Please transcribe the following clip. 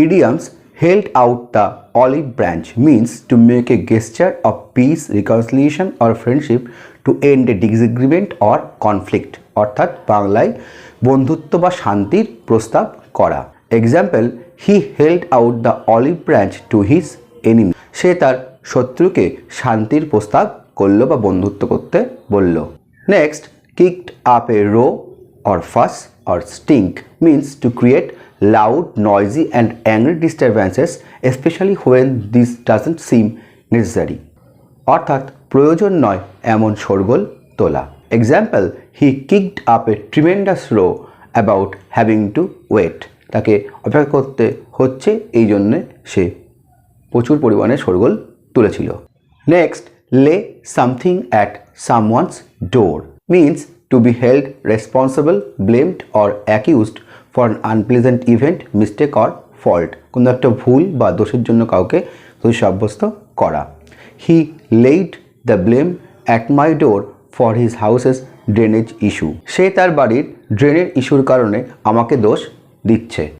Idioms held out the olive branch means to make a gesture of peace, reconciliation or friendship to end a disagreement or conflict. অর্থাৎ বাংলায় বন্ধুত্ব বা শান্তির প্রস্তাব করা। Example, he held out the olive branch to his enemy. সে তার শত্রুকে শান্তির প্রস্তাব করলো বা বন্ধুত্ব করতে বলল। Next, kicked up a row or fuss or stink means to create loud, noisy and angry disturbances, especially when this doesn't seem necessary. অর্থাৎ প্রয়োজন নয় এমন শোরগোল তোলা। Example, he kicked up a tremendous row about having to wait. তাকে অপেক্ষা করতে হচ্ছে এই জন্যে সে প্রচুর পরিমাণে শোরগোল তুলেছিল। নেক্সট, লে something at someone's door means to be held responsible, blamed or accused for an unpleasant event, mistake or fault. কোনো একটা ভুল বা দোষের জন্য কাউকে দোষী সাব্যস্ত করা। He laid the blame at my door for his house's drainage issue. সে তার বাড়ির ড্রেনের ইস্যুর কারণে আমাকে দোষ দিচ্ছে।